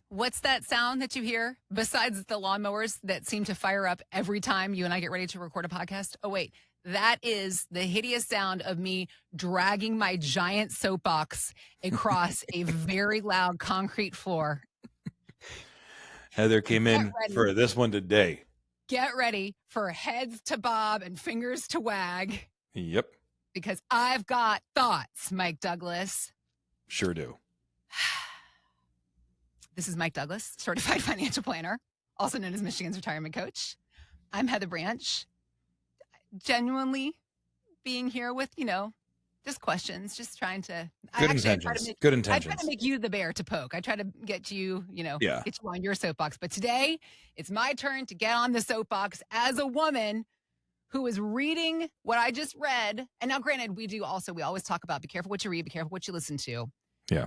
what's that sound that you hear besides the lawnmowers that seem to fire up every time you and I get ready to record a podcast? Oh, wait. That is the hideous sound of me dragging my giant soapbox across a very loud concrete floor. Heather came in for this one today. Get ready for heads to bob and fingers to wag. Yep. Because I've got thoughts, Mike Douglas. Sure do. This is Mike Douglas, certified financial planner, also known as Michigan's retirement coach. I'm Heather Branch. Genuinely being here with, just questions, just trying to. Good intentions. Good intentions. I try to make you the bear to poke. I try to get you, get you on your soapbox. But today, it's my turn to get on the soapbox as a woman who is reading what I just read. And now, granted, we always talk about be careful what you read, be careful what you listen to. Yeah.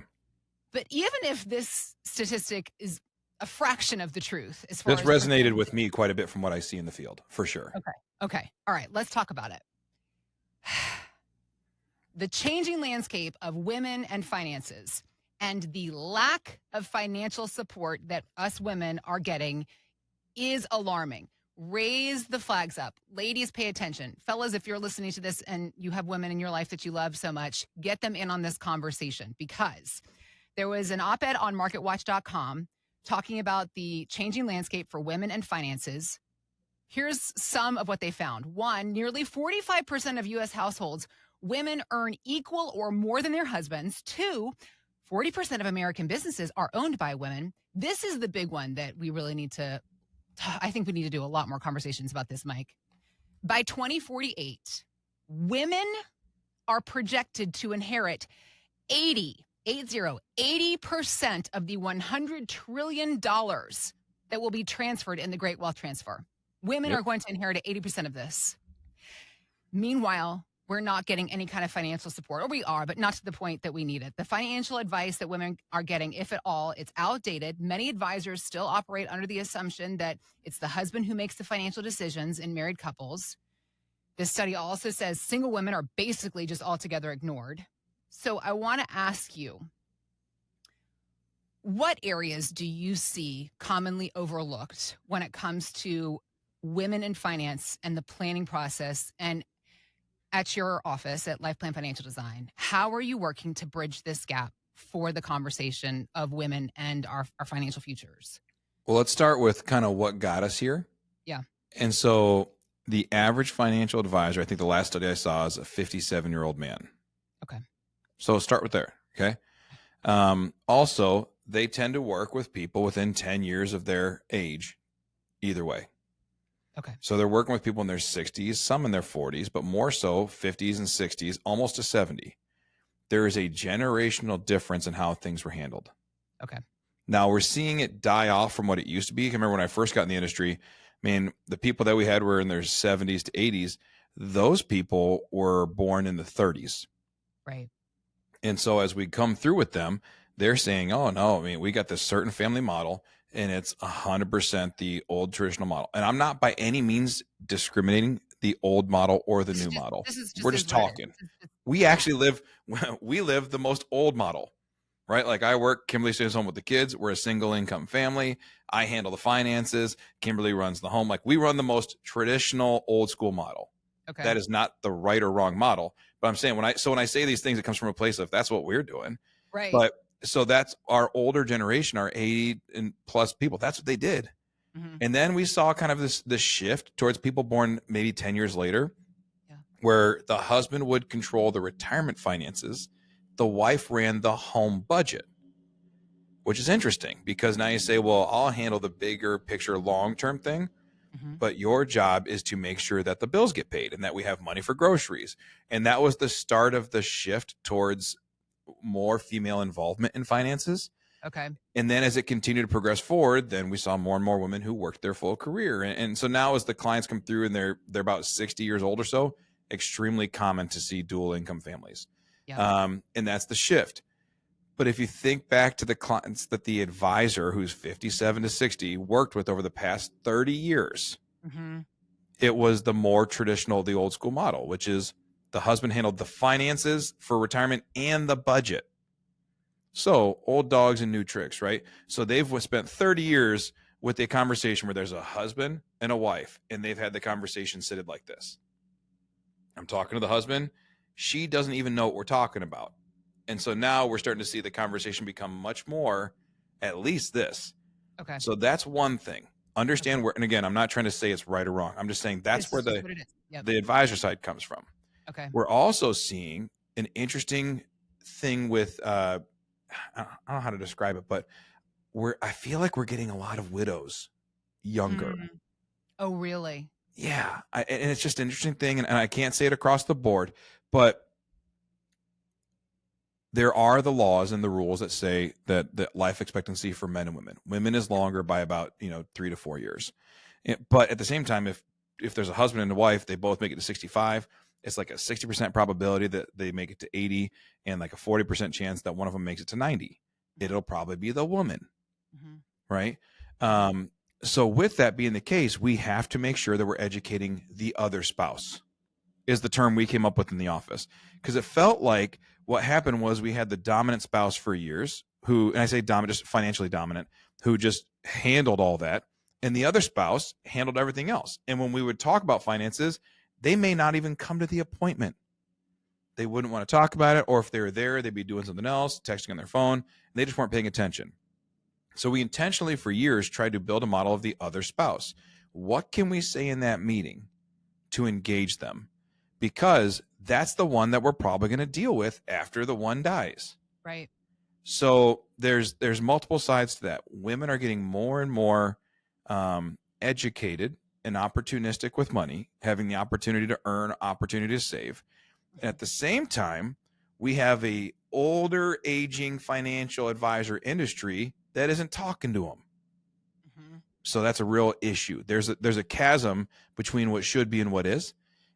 But even if this statistic is a fraction of the truth, as far this as resonated with me quite a bit from what I see in the field, for sure. Okay. All right. Let's talk about it. The changing landscape of women and finances and the lack of financial support that us women are getting is alarming. Raise the flags up. Ladies, pay attention. Fellas, if you're listening to this and you have women in your life that you love so much, get them in on this conversation, because there was an op-ed on marketwatch.com talking about the changing landscape for women and finances. Here's some of what they found. One, nearly 45% of U.S. households, women earn equal or more than their husbands. Two, 40% of American businesses are owned by women. This is the big one that we really need to, I think we need to do a lot more conversations about this, Mike. By 2048, women are projected to inherit 80% of the $100 trillion that will be transferred in the Great Wealth Transfer. Women are going to inherit 80% of this. Meanwhile, we're not getting any kind of financial support, or we are, but not to the point that we need it. The financial advice that women are getting, if at all, it's outdated. Many advisors still operate under the assumption that it's the husband who makes the financial decisions in married couples. This study also says single women are basically just altogether ignored. So I want to ask you, what areas do you see commonly overlooked when it comes to women in finance and the planning process? And at your office at LifePlan Financial Design, how are you working to bridge this gap for the conversation of women and our financial futures? Well, let's start with kind of what got us here. Yeah. And so the average financial advisor, I think the last study I saw, is a 57-year-old man. Okay. So start with there. Okay. Also, they tend to work with people within 10 years of their age, either way. Okay. So they're working with people in their 60s, some in their 40s, but more so 50s and 60s, almost to 70. There is a generational difference in how things were handled. Okay. Now we're seeing it die off from what it used to be. I remember when I first got in the industry, the people that we had were in their 70s to 80s. Those people were born in the 30s. Right. And so as we come through with them, they're saying, oh, no, we got this certain family model, and it's 100% the old traditional model. And I'm not by any means discriminating the old model or the new model. We're just talking. We actually live the most old model, right? Like Kimberly stays home with the kids. We're a single income family. I handle the finances. Kimberly runs the home. Like, we run the most traditional old school model. Okay. That is not the right or wrong model. But I'm saying when I say these things, it comes from a place of that's what we're doing. Right. But so that's our older generation, our 80 and plus people. That's what they did. Mm-hmm. And then we saw kind of this shift towards people born maybe 10 years later, where the husband would control the retirement finances. The wife ran the home budget, which is interesting because now you say, well, I'll handle the bigger picture long-term thing. Mm-hmm. But your job is to make sure that the bills get paid and that we have money for groceries. And that was the start of the shift towards more female involvement in finances. Okay. And then as it continued to progress forward, then we saw more and more women who worked their full career. And so now as the clients come through and they're about 60 years old or so, extremely common to see dual income families. Yeah. And that's the shift. But if you think back to the clients that the advisor who's 57 to 60 worked with over the past 30 years, mm-hmm. It was the more traditional, the old school model, which is the husband handled the finances for retirement and the budget. So old dogs and new tricks, right? So they've spent 30 years with a conversation where there's a husband and a wife, and they've had the conversation seated like this. I'm talking to the husband. She doesn't even know what we're talking about. And so now we're starting to see the conversation become much more at least this. Okay. So that's one thing. Understand where, and again, I'm not trying to say it's right or wrong. I'm just saying that's where the advisor side comes from. Okay. We're also seeing an interesting thing with, I don't know how to describe it, but I feel like we're getting a lot of widows younger. Oh, really? Yeah. And it's just an interesting thing. And I can't say it across the board, but there are the laws and the rules that say that life expectancy for men and women is longer by about 3 to 4 years. But at the same time, if there's a husband and a wife, they both make it to 65. It's like a 60% probability that they make it to 80, and like a 40% chance that one of them makes it to 90. It'll probably be the woman, right? So with that being the case, we have to make sure that we're educating the other spouse, is the term we came up with in the office, because it felt like what happened was we had the dominant spouse for years who, and I say dominant, just financially dominant, who just handled all that. And the other spouse handled everything else. And when we would talk about finances, they may not even come to the appointment. They wouldn't want to talk about it. Or if they were there, they'd be doing something else, texting on their phone. And they just weren't paying attention. So we intentionally for years tried to build a model of the other spouse. What can we say in that meeting to engage them? Because that's the one that we're probably going to deal with after the one dies. Right. So there's multiple sides to that. Women are getting more and more educated and opportunistic with money, having the opportunity to earn, opportunity to save. And at the same time, we have a older, aging financial advisor industry that isn't talking to them. So that's a real issue. There's a chasm between what should be and what is.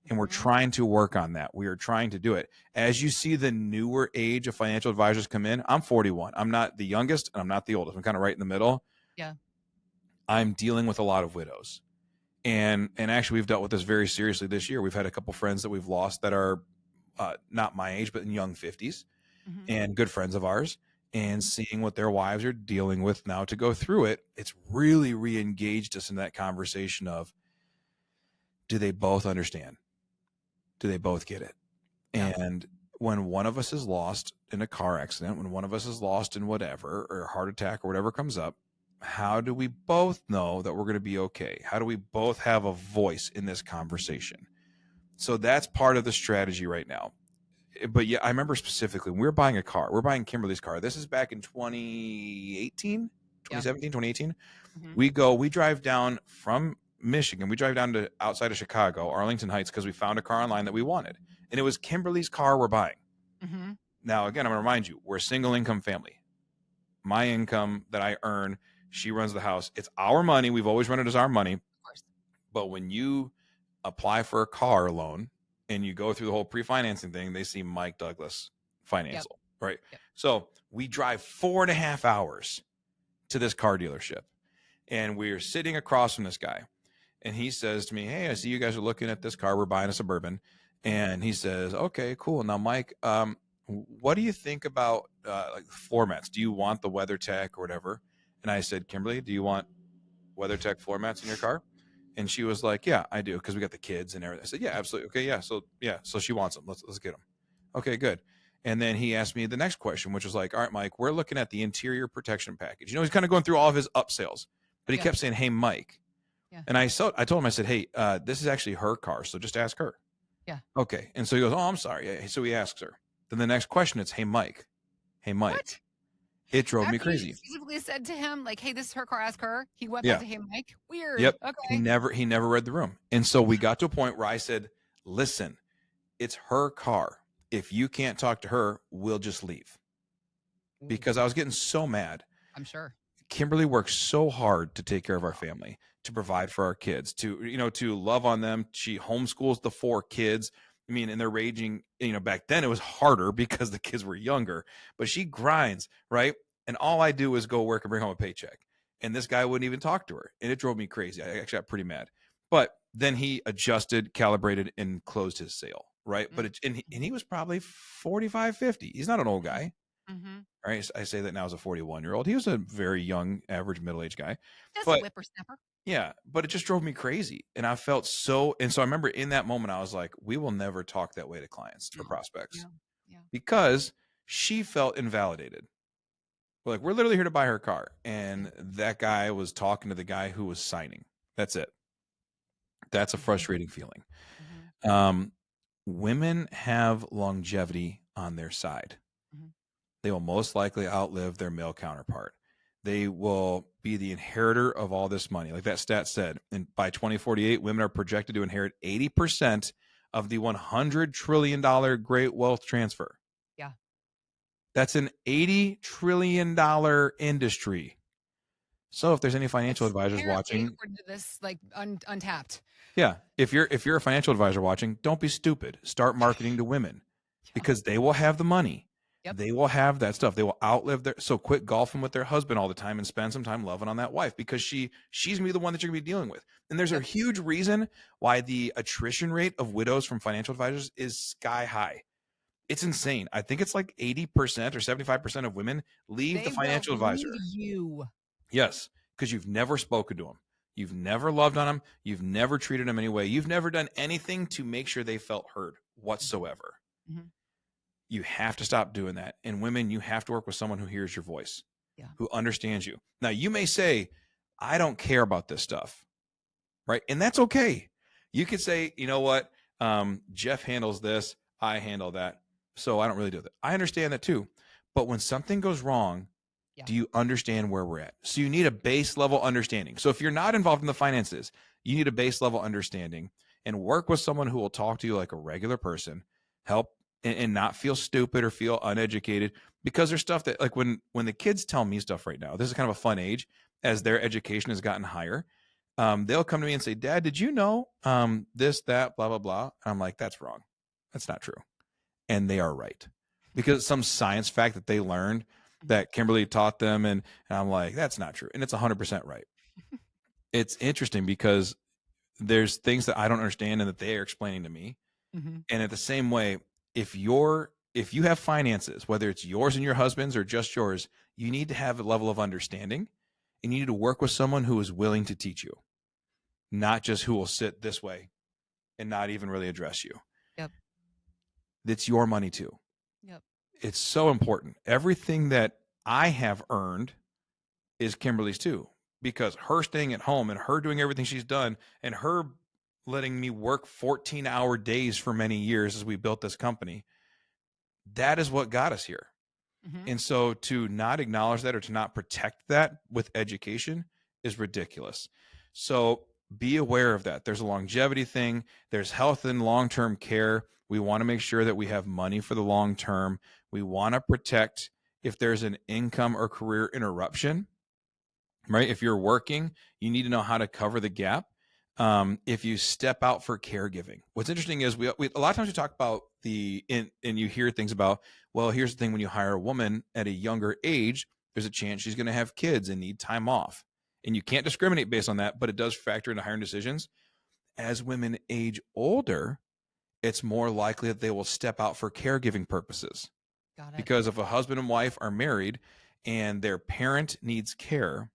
And we're trying to work on that. We are trying to do it. As you see the newer age of financial advisors come in, I'm 41. I'm not the youngest and I'm not the oldest. I'm kind of right in the middle. Yeah. I'm dealing with a lot of widows. And actually, we've dealt with this very seriously this year. We've had a couple friends that we've lost that are not my age, but in young 50s, and good friends of ours. And seeing what their wives are dealing with now to go through it, it's really re-engaged us in that conversation of, do they both understand? Do they both get it? Yeah. And when one of us is lost in a car accident, when one of us is lost in whatever, or a heart attack or whatever comes up, how do we both know that we're going to be okay? How do we both have a voice in this conversation? So that's part of the strategy right now. But yeah, I remember specifically when we were buying a car. We're buying Kimberly's car. This is back in 2018, 2017, 2018. We drive down from Michigan. We drive down to outside of Chicago, Arlington Heights, because we found a car online that we wanted. And it was Kimberly's car we're buying. Now, again, I'm going to remind you, we're a single income family. My income that I earn, she runs the house. It's our money. We've always run it as our money. Of course. But when you apply for a car loan and you go through the whole pre-financing thing, they see Mike Douglas Financial, right? Yep. So we drive 4.5 hours to this car dealership, and we're sitting across from this guy. And he says to me, hey, I see you guys are looking at this car. We're buying a Suburban. And he says, okay, cool. Now, Mike, what do you think about like floor mats? Do you want the WeatherTech or whatever? And I said, Kimberly, do you want WeatherTech floor mats in your car? And she was like, yeah, I do, because we got the kids and everything. I said, yeah, absolutely. Okay, yeah. So she wants them. Let's get them. Okay, good. And then he asked me the next question, which was like, all right, Mike, we're looking at the interior protection package. He's kind of going through all of his upsales, but he kept saying, hey, Mike. Yeah. And I told him, I said, hey, this is actually her car, so just ask her. Yeah. Okay. And so he goes, oh, I'm sorry. So he asks her. Then the next question is, hey, Mike. Hey, Mike. What? It drove me crazy. He specifically said to him, like, hey, this is her car, ask her. He went back to him, Mike. Weird. Yep. Okay. He never read the room. And so we got to a point where I said, listen, it's her car. If you can't talk to her, we'll just leave. Because I was getting so mad. I'm sure. Kimberly works so hard to take care of our family, to provide for our kids, to love on them. She homeschools the 4 kids. I mean, and they're raging, back then it was harder because the kids were younger, but she grinds, right? And all I do is go work and bring home a paycheck. And this guy wouldn't even talk to her. And it drove me crazy. I actually got pretty mad. But then he adjusted, calibrated, and closed his sale, right? But and he was probably 45, 50. He's not an old guy. Mm-hmm. Right? I say that now as a 41-year-old. He was a very young, average middle-aged guy. Just a But whippersnapper. yeah, but it just drove me crazy. And I felt so, and so I remember in that moment, I was like, we will never talk that way to clients or No. prospects Yeah. Yeah. because she felt invalidated. We're literally here to buy her car. Yeah. And that guy was talking to the guy who was signing. That's it. That's a frustrating feeling. Mm-hmm. Um, Women have longevity on their side. Mm-hmm. They will most likely outlive their male counterpart. They will be the inheritor of all this money. Like that stat said, and by 2048, women are projected to inherit 80% of the $100 trillion great wealth transfer. Yeah. That's an $80 trillion industry. So if there's any financial It's advisors apparently, watching, according to this, like untapped. yeah, if you're a financial advisor watching, don't be stupid. Start marketing to women Yeah. because they will have the money. Yep. They will have that stuff. They will outlive their, so quit golfing with their husband all the time and spend some time loving on that wife because she's gonna be the one that you're gonna be dealing with. And there's a Yep. huge reason why the attrition rate of widows from financial advisors is sky high. It's insane. I think it's like 80% or 75% of women leave the They will financial leave advisor. you. Yes, because you've never spoken to them. You've never loved on them. You've never treated them anyway. You've never done anything to make sure they felt heard whatsoever. Mm-hmm. You have to stop doing that. And women, you have to work with someone who hears your voice, Yeah. who understands you. Now, you may say, I don't care about this stuff, right? And that's okay. You could say, you know what? Jeff handles this. I handle that. So I don't really do that. I understand that too. But when something goes wrong, Yeah. do you understand where we're at? So you need a base level understanding. So if you're not involved in the finances, you need a base level understanding and work with someone who will talk to you like a regular person, help and not feel stupid or feel uneducated because there's stuff that like when the kids tell me stuff right now, this is kind of a fun age as their education has gotten higher. They'll come to me and say, Dad, did you know this, that, blah, blah, blah. And I'm like, that's wrong. That's not true. And they are right because it's some science fact that they learned that Kimberly taught them. And I'm like, that's not true. And it's 100% right. It's interesting because there's things that I don't understand and that they are explaining to me. Mm-hmm. And at the same way, if you have finances, whether it's yours and your husband's or just yours, you need to have a level of understanding and you need to work with someone who is willing to teach you, not just who will sit this way and not even really address you. Yep. It's your money too. Yep. It's so important. Everything that I have earned is Kimberly's too, because her staying at home and her doing everything she's done and her letting me work 14-hour days for many years as we built this company, that is what got us here. Mm-hmm. And so to not acknowledge that or to not protect that with education is ridiculous. So be aware of that. There's a longevity thing. There's health and long-term care. We want to make sure that we have money for the long term. We want to protect if there's an income or career interruption, right? If you're working, you need to know how to cover the gap. If you step out for caregiving, what's interesting is we a lot of times we talk about and you hear things about, well, here's the thing: when you hire a woman at a younger age, there's a chance she's going to have kids and need time off, and you can't discriminate based on that, but it does factor into hiring decisions. As women age older, it's more likely that they will step out for caregiving purposes. Got it. Because if a husband and wife are married and their parent needs care,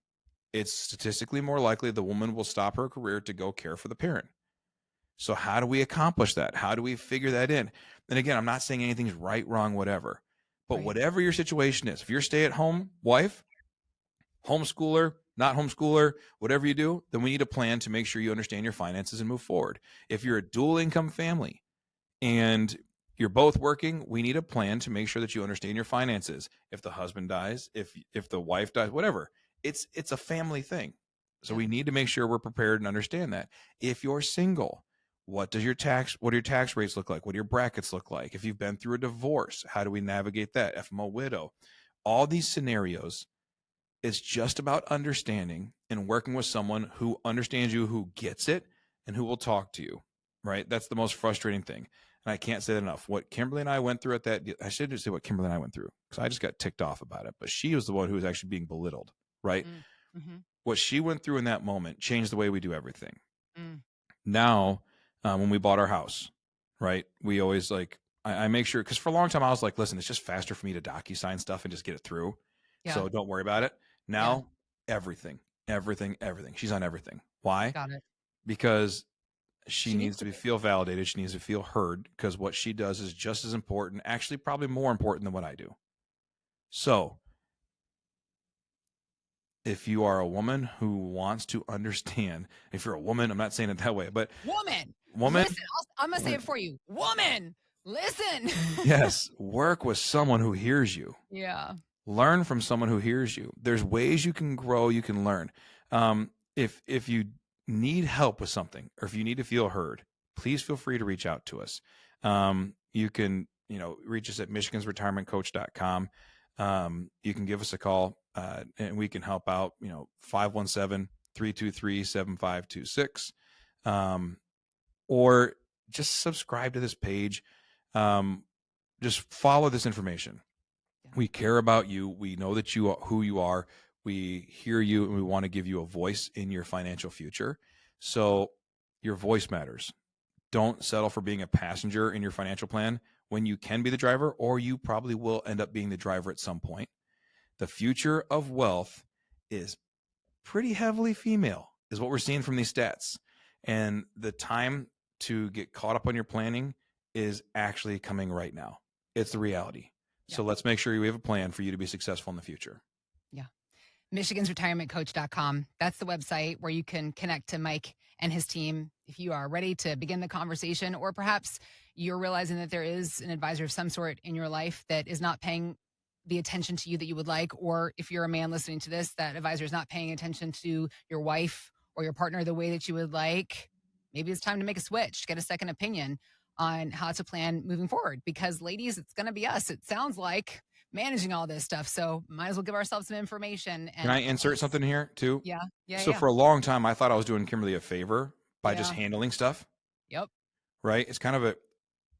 it's statistically more likely the woman will stop her career to go care for the parent. So how do we accomplish that? How do we figure that in? And again, I'm not saying anything's right, wrong, whatever. But Right. whatever your situation is, if you're a stay-at-home wife, homeschooler, not homeschooler, whatever you do, then we need a plan to make sure you understand your finances and move forward. If you're a dual income family and you're both working, we need a plan to make sure that you understand your finances. If the husband dies, if the wife dies, whatever, it's a family thing. So Yeah. we need to make sure we're prepared and understand that. If you're single, what do your tax rates look like? What do your brackets look like? If you've been through a divorce, how do we navigate that? If I'm a widow, all these scenarios, it's just about understanding and working with someone who understands you, who gets it, and who will talk to you, right? That's the most frustrating thing. And I can't say that enough. What Kimberly and I went through I should just say what Kimberly and I went through because I just got ticked off about it. But she was the one who was actually being belittled, right? Mm-hmm. What she went through in that moment changed the way we do everything. Mm. Now, when we bought our house, right? We always I make sure, because for a long time I was like, listen, it's just faster for me to DocuSign stuff and just get it through. Yeah. So don't worry about it. Now, everything. She's on everything. Why? Got it. Because she needs to feel validated. She needs to feel heard, because what she does is just as important, actually probably more important than what I do. So if you are a woman who wants to understand, if you're a woman, I'm not saying it that way, but woman, listen, I'm going to say it for you. Woman, listen. Yes. Work with someone who hears you. Yeah. Learn from someone who hears you. There's ways you can grow, you can learn. If you need help with something, or if you need to feel heard, please feel free to reach out to us. You can, reach us at michigansretirementcoach.com. You can give us a call, and we can help out, 517-323-7526. Or just subscribe to this page. Just follow this information. We care about you. We know that you are who you are. We hear you, and we want to give you a voice in your financial future. So your voice matters. Don't settle for being a passenger in your financial plan when you can be the driver, or you probably will end up being the driver at some point. The future of wealth is pretty heavily female, is what we're seeing from these stats. And the time to get caught up on your planning is actually coming right now. It's the reality. So let's make sure we have a plan for you to be successful in the future. Yeah. michigansretirementcoach.com. That's the website where you can connect to Mike and his team if you are ready to begin the conversation, or perhaps you're realizing that there is an advisor of some sort in your life that is not paying the attention to you that you would like, or if you're a man listening to this, that advisor is not paying attention to your wife or your partner the way that you would like. Maybe it's time to make a switch, get a second opinion on how to plan moving forward, because ladies, it's going to be us. It sounds like managing all this stuff. So might as well give ourselves some information. And can I insert something here too? Yeah. So for a long time, I thought I was doing Kimberly a favor by just handling stuff. Yep. Right.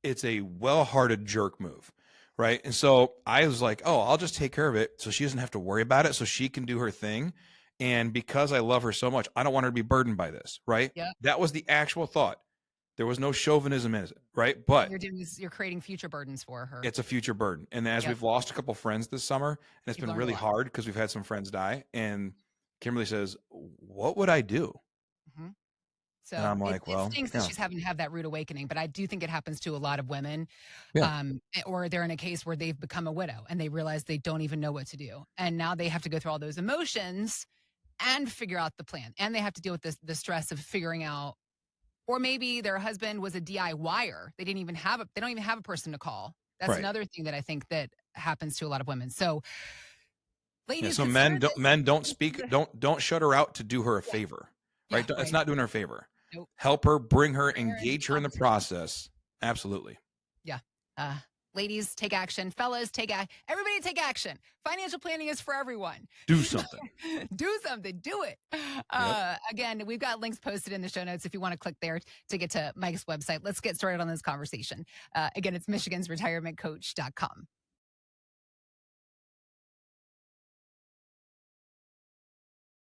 It's a well-hearted jerk move. Right. And so I was like, oh, I'll just take care of it so she doesn't have to worry about it, so she can do her thing. And because I love her so much, I don't want her to be burdened by this. Right. Yep. That was the actual thought. There was no chauvinism in it, right? But you're creating future burdens for her. It's a future burden. And as we've lost a couple friends this summer, and it's been really hard because we've had some friends die, and Kimberly says, what would I do? Mm-hmm. So and I'm like, it stinks that she's having to have that rude awakening, but I do think it happens to a lot of women. Or they're in a case where they've become a widow and they realize they don't even know what to do. And now they have to go through all those emotions and figure out the plan. And they have to deal with the stress of figuring out. Or maybe their husband was a DIYer. They don't even have a person to call. That's another thing that I think that happens to a lot of women. So ladies, so men don't speak, don't shut her out to do her a favor. Right? It's not doing her a favor. Nope. Help her, bring her, engage her in the process. Absolutely. Yeah. Ladies, take action. Fellas, everybody take action. Financial planning is for everyone. Do something. Do something. Do it. Again, we've got links posted in the show notes if you want to click there to get to Mike's website. Let's get started on this conversation. Again, it's michigansretirementcoach.com.